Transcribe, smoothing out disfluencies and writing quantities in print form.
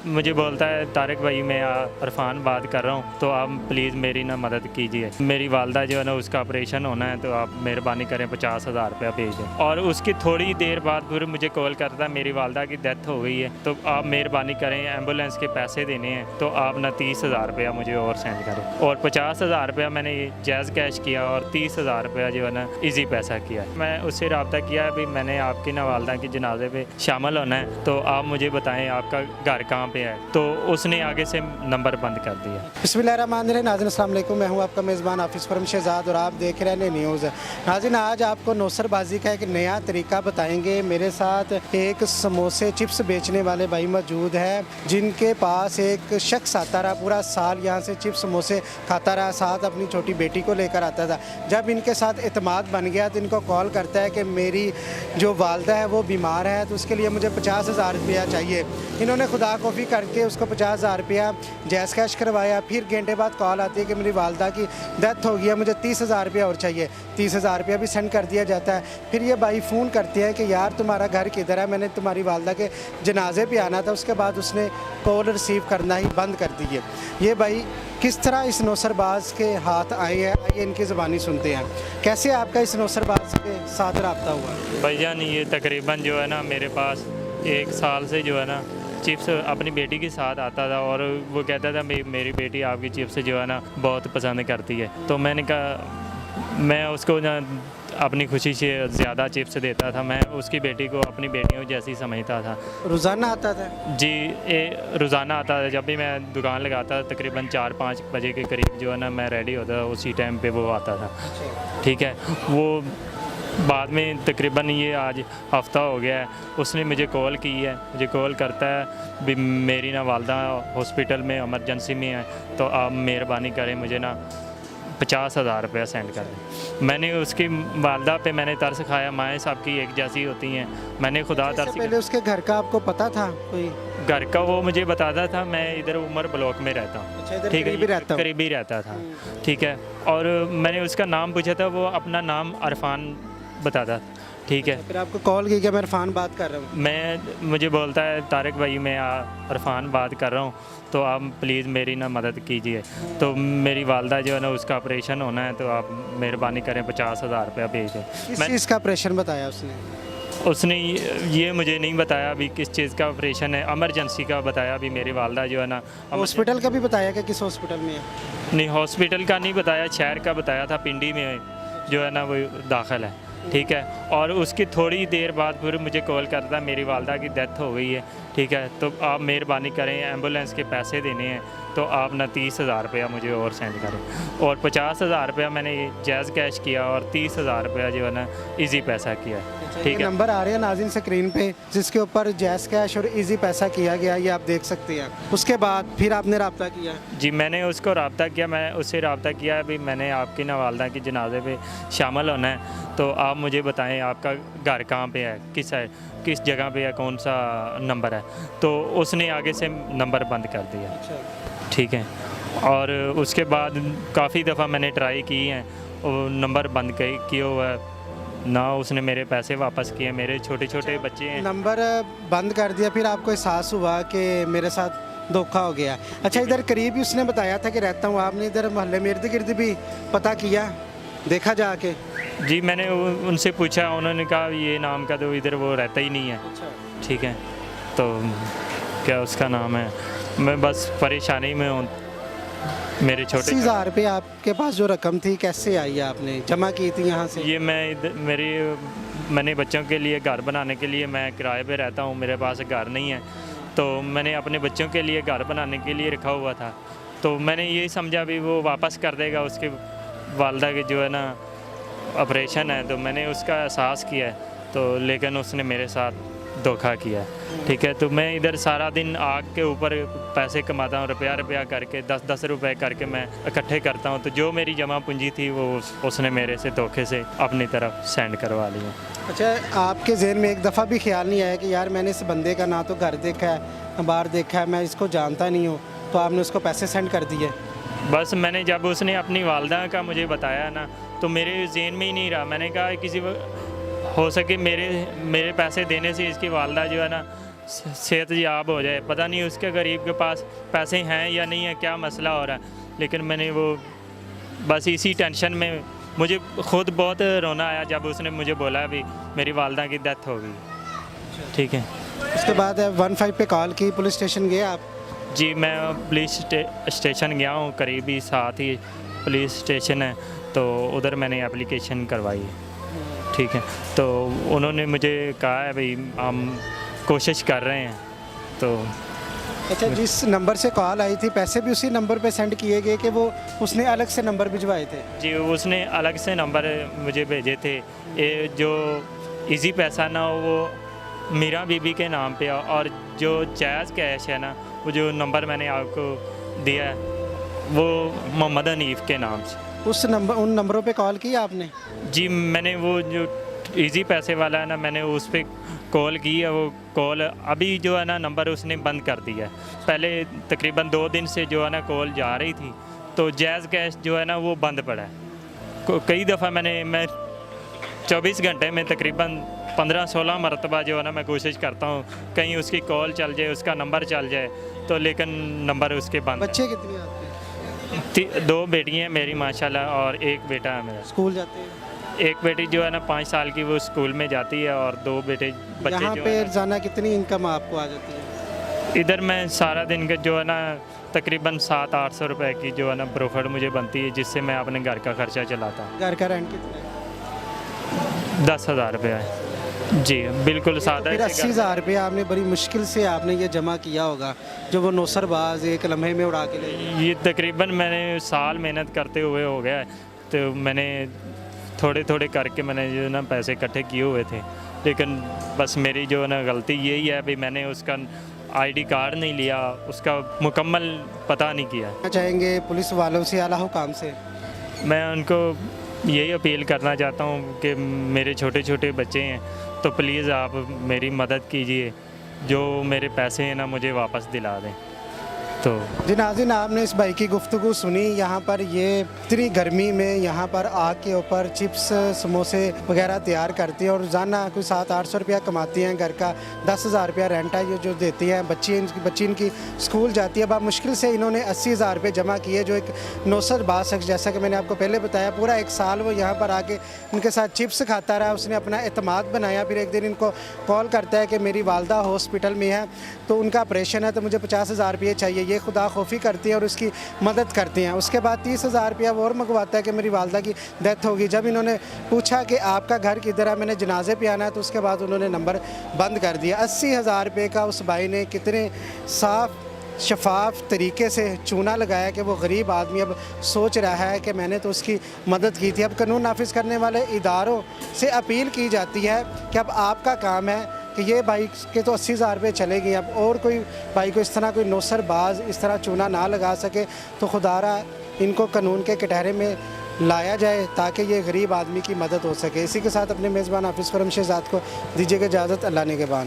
मुझे बोलता है तारिक भाई मैं अरफान बात कर रहा हूँ, तो आप प्लीज़ मेरी ना मदद कीजिए। मेरी वालदा जो है ना उसका ऑपरेशन होना है, तो आप मेहरबानी करें 50,000 रुपया भेज दें। और उसकी थोड़ी देर बाद फिर मुझे कॉल करता है मेरी वालदा की डेथ हो गई है, तो आप मेहरबानी करें एम्बुलेंस के पैसे देने हैं, तो आप ना 30,000 रुपया मुझे और सेंड करें। और 50,000 रुपया मैंने जैज़ कैश किया और 30,000 रुपया जो है ना ईजी पैसा किया। मैं उससे रब्ता किया भी मैंने आपकी ना वालदा की जनाजे पे शामिल होना है, तो आप मुझे बताएं आपका घर कहाँ पे है। तो उसने आगे से नंबर बंद कर दिया। बिस्मिल्लाहिर्रहमानिर्रहीम। नाज़रीन अस्सलाम वालेकुम, मैं हूँ आपका मेज़बान हाफिज़ फरम शहजाद और आप देख रहे हैं न्यूज़। नाज़रीन आज आपको नौसरबाजी का एक नया तरीका बताएंगे। मेरे साथ एक समोसे चिप्स बेचने वाले भाई मौजूद है, जिनके पास एक शख्स आता रहा, पूरा साल यहाँ से चिप्स समोसे खाता रहा, साथ अपनी छोटी बेटी को लेकर आता था। जब इनके साथ एतमाद बन गया तो इनको कॉल करता है कि मेरी जो वालदा है वो बीमार है, तो उसके लिए मुझे 50,000 रुपया चाहिए। इन्होंने खुदा कॉफ़ी करके उसको 50,000 रुपया जैज़ कैश करवाया। फिर घंटे बाद कॉल आती है कि मेरी वालदा की डेथ हो गई है, मुझे 30,000 रुपया और चाहिए। 30,000 रुपया भी सेंड कर दिया जाता है। फिर ये भाई फ़ोन करते हैं कि यार तुम्हारा घर किधर है, मैंने तुम्हारी वालदा के जनाजे पे आना था। उसके बाद उसने कॉल रिसीव करना ही बंद कर दी है। ये भाई किस तरह इस नौसरबाज के हाथ आए हैं, आइए इनकी ज़बानी सुनते हैं। कैसे आपका इस नौसरबाज के साथ रब्ता हुआ? भाईजान ये तकरीबन जो है ना मेरे पास 1 साल से जो है ना चिप्स अपनी बेटी के साथ आता था, और वो कहता था मेरी बेटी आपकी चिप्स जो है ना बहुत पसंद करती है। तो मैंने कहा मैं उसको ना अपनी खुशी से ज़्यादा चिप्स देता था। मैं उसकी बेटी को अपनी बेटियों जैसी समझता था। रोज़ाना आता था जी, रोज़ाना आता था। जब भी मैं दुकान लगाता था तकरीबन 4-5 बजे के करीब जो है ना मैं रेडी होता था, उसी टाइम पे वो आता था। ठीक है, वो बाद में तकरीबन ये आज हफ़्ता हो गया है, उसने मुझे कॉल की है। मुझे कॉल करता है भी मेरी ना वालदा हॉस्पिटल में इमरजेंसी में है, तो आप मेहरबानी करें मुझे ना 50,000 रुपया सेंड कर दें। मैंने उसकी वालदा पे मैंने तरस खाया। माएँ सबकी एक जैसी होती हैं, मैंने खुदा तरस। पहले उसके घर का आपको पता था? कोई घर का वो मुझे बताता था। मैं इधर उमर ब्लॉक में रहता हूँ। ठीक है, करीबी रहता था। ठीक है, और मैंने उसका नाम पूछा था, वो अपना नाम अरफान बताता। ठीक है, फिर आपको कॉल की कि मैं अरफान बात कर रहा हूँ। मुझे बोलता है तारिक भाई मैं अरफान बात कर रहा हूँ, तो आप प्लीज़ मेरी ना मदद कीजिए। तो मेरी वालदा जो है ना उसका ऑपरेशन होना है, तो आप मेहरबानी करें 50,000 रुपया भेज दें। किस चीज़ का ऑपरेशन बताया उसने ये मुझे नहीं बताया अभी किस चीज़ का ऑपरेशन है। इमरजेंसी का बताया अभी मेरी वालदा जो है ना। हॉस्पिटल का भी बताया कि किस हॉस्पिटल में है? नहीं, हॉस्पिटल का नहीं बताया, शहर का बताया था, पिंडी में जो है ना वो दाखिल है। ठीक है, और उसकी थोड़ी देर बाद फिर मुझे कॉल करता है मेरी वालदा की डेथ हो गई है। ठीक है, तो आप मेहरबानी करें एम्बुलेंस के पैसे देने हैं, तो आप ना 30,000 रुपया मुझे और सेंड करें। और 50,000 रुपया मैंने जैज़ कैश किया और 30,000 रुपया जो है ना ईजी पैसा किया। ठीक है, नंबर आ रहे हैं नाज़रीन स्क्रीन पे, जिसके ऊपर जैज़ कैश और ईजी पैसा किया गया, ये आप देख सकते हैं। उसके बाद फिर आपने रब्ता किया? जी, मैंने उसको रब्ता किया। मैं उससे रब्ता किया अभी मैंने आपकी ना वालदा की जनाजे पे शामिल होना है, तो आप मुझे बताएं आपका घर कहाँ पे है, किस जगह पे है, कौन सा नंबर है। तो उसने आगे से नंबर बंद कर दिया। ठीक है, और उसके बाद काफ़ी दफ़ा मैंने ट्राई की हैं, और नंबर बंद किया हुआ है ना, उसने मेरे पैसे वापस किए। मेरे छोटे छोटे बच्चे हैं। नंबर बंद कर दिया, फिर आपको एहसास हुआ कि मेरे साथ धोखा हो गया। अच्छा, इधर करीब ही उसने बताया था कि रहता हूँ, आपने इधर मोहल्ले में इर्द गिर्द भी पता किया, देखा जाके? जी, मैंने उनसे पूछा, उन्होंने कहा ये नाम का तो इधर वो रहता ही नहीं है। ठीक है, तो क्या उसका नाम है, मैं बस परेशानी में हूँ। मेरे छोटे 80,000 रुपये आपके पास जो रकम थी कैसे आई, आपने जमा की थी यहाँ से? ये मैंने बच्चों के लिए घर बनाने के लिए, मैं किराए पे रहता हूँ, मेरे पास घर नहीं है, तो मैंने अपने बच्चों के लिए घर बनाने के लिए रखा हुआ था। तो मैंने ये समझा भी वो वापस कर देगा, उसके वालदा के जो है ना ऑपरेशन है, तो मैंने उसका एहसास किया है, तो लेकिन उसने मेरे साथ धोखा किया है। ठीक है, तो मैं इधर सारा दिन आग के ऊपर पैसे कमाता हूँ, रुपया करके 10-10 रुपए करके मैं इकट्ठे करता हूँ। तो जो मेरी जमा पूंजी थी वो उसने मेरे से धोखे से अपनी तरफ सेंड करवा लिया। अच्छा, आपके जहन में एक दफ़ा भी ख्याल नहीं आया कि यार मैंने इस बंदे का ना तो घर देखा है ना बाहर देखा है, मैं इसको जानता नहीं हूँ, तो आपने उसको पैसे सेंड कर दिए? बस मैंने जब उसने अपनी वालदा का मुझे बताया ना, तो मेरे जहन में ही नहीं रहा। मैंने कहा किसी हो सके मेरे पैसे देने से इसकी वालदा जो है ना सेहतयाब हो जाए। पता नहीं उसके गरीब के पास पैसे हैं या नहीं है, क्या मसला हो रहा है, लेकिन मैंने वो बस इसी टेंशन में मुझे खुद बहुत रोना आया जब उसने मुझे बोला अभी मेरी वालदा की डेथ हो गई। ठीक है, उसके बाद 15 पे कॉल की, पुलिस स्टेशन गए आप? जी मैं पुलिस स्टेशन गया हूँ, करीबी साथ ही पुलिस स्टेशन है, तो उधर मैंने एप्लीकेशन करवाई। ठीक है, तो उन्होंने मुझे कहा है भाई हम कोशिश कर रहे हैं। तो अच्छा, जिस नंबर से कॉल आई थी पैसे भी उसी नंबर पे सेंड किए गए कि वो उसने अलग से नंबर भिजवाए थे? जी उसने अलग से नंबर मुझे भेजे थे। ये जो इजी पैसा ना वो मीरा बीबी के नाम पे, और जो जायज़ कैश है ना वो जो नंबर मैंने आपको दिया है वो मोहम्मद हनीफ के नाम से। उन नंबरों पे कॉल की आपने? जी मैंने वो जो इजी पैसे वाला है ना मैंने उस पर कॉल की है। वो कॉल अभी जो है ना नंबर उसने बंद कर दिया है। पहले तकरीबन 2 दिन से जो है ना कॉल जा रही थी, तो जायज़ कैश जो है ना वो बंद पड़ा है। कई दफ़ा मैं 24 घंटे में तकरीबन 15-16 मरतबा जो है ना मैं कोशिश करता हूँ कहीं उसकी कॉल चल जाए, उसका नंबर चल जाए, तो लेकिन नंबर उसके बंद। बच्चे कितने आपके? 2 बेटियाँ हैं मेरी माशाल्लाह, और 1 बेटा है मेरा। स्कूल जाते हैं? एक बेटी जो है ना 5 साल की वो स्कूल में जाती है, और 2 बच्चे यहाँ जो पे है रोजाना कितनी इनकम आपको आ जाती है? इधर मैं सारा दिन का जो है ना तकरीबन 700-800 रुपए की जो है ना प्रॉफिट मुझे बनती है, जिससे मैं अपने घर का खर्चा चलाता हूँ। घर का रेंट कितना है? 10,000 रुपये है जी, बिल्कुल सादा। फिर 80,000 रुपये आपने बड़ी मुश्किल से आपने ये जमा किया होगा, जो वो नौसरबाज एक लम्हे में उड़ा के ले गए। ये तकरीबन मैंने साल मेहनत करते हुए हो गया है, तो मैंने थोड़े थोड़े करके मैंने जो ना पैसे इकट्ठे किए हुए थे, लेकिन बस मेरी जो है ना गलती यही है भी मैंने उसका आईडी कार्ड नहीं लिया, उसका मुकम्मल पता नहीं किया। चाहेंगे पुलिस वालों से, आला हुकाम से? मैं उनको यही अपील करना चाहता हूँ कि मेरे छोटे छोटे बच्चे हैं, तो प्लीज़ आप मेरी मदद कीजिए, जो मेरे पैसे हैं ना मुझे वापस दिला दें। तो जी नाज़रीन, आपने इस भाई की गुफ्तगू सुनी। यहाँ पर ये इतनी गर्मी में यहाँ पर आग के ऊपर चिप्स समोसे वगैरह तैयार करती हैं, और रोज़ाना कोई 700-800 रुपया कमाती हैं। घर का 10,000 रुपया रेंट है ये जो देती हैं। बच्ची इनकी स्कूल जाती है। अब मुश्किल से इन्होंने 80,000 रुपये जमा किए, जो एक नौसरबाज शख्स, जैसा कि मैंने आपको पहले बताया, पूरा 1 साल वो यहाँ पर आके इनके साथ चिप्स खाता रहा। उसने अपना एतमाद बनाया। फिर एक दिन इनको कॉल करता है कि मेरी वालदा हॉस्पिटल में है, तो उनका ऑपरेशन है, तो मुझे 50,000 रुपये चाहिए। ये खुदा खौफी करती है और उसकी मदद करती हैं। उसके बाद 30,000 रुपया वो और मंगवाता है कि मेरी वालदा की डेथ होगी। जब इन्होंने पूछा कि आपका घर किधर है, मैंने जनाजे पे आना है, तो उसके बाद उन्होंने नंबर बंद कर दिया। 80,000 रुपये का उस भाई ने कितने साफ़ शफाफ तरीके से चूना लगाया कि वो गरीब आदमी अब सोच रहा है कि मैंने तो उसकी मदद की थी। अब कानून नाफिज करने वाले इदारों से अपील की जाती है कि अब आपका काम है कि ये भाई के तो 80,000 रुपये चले गए, अब और कोई भाई को इस तरह कोई नौसरबाज इस तरह चूना ना लगा सके, तो खुदारा इनको कानून के कटहरे में लाया जाए ताकि ये गरीब आदमी की मदद हो सके। इसी के साथ अपने मेज़बान हाफिज़ खुर्रम शहज़ाद को दीजिएगा इजाज़त। अल्लाह ने के बाद।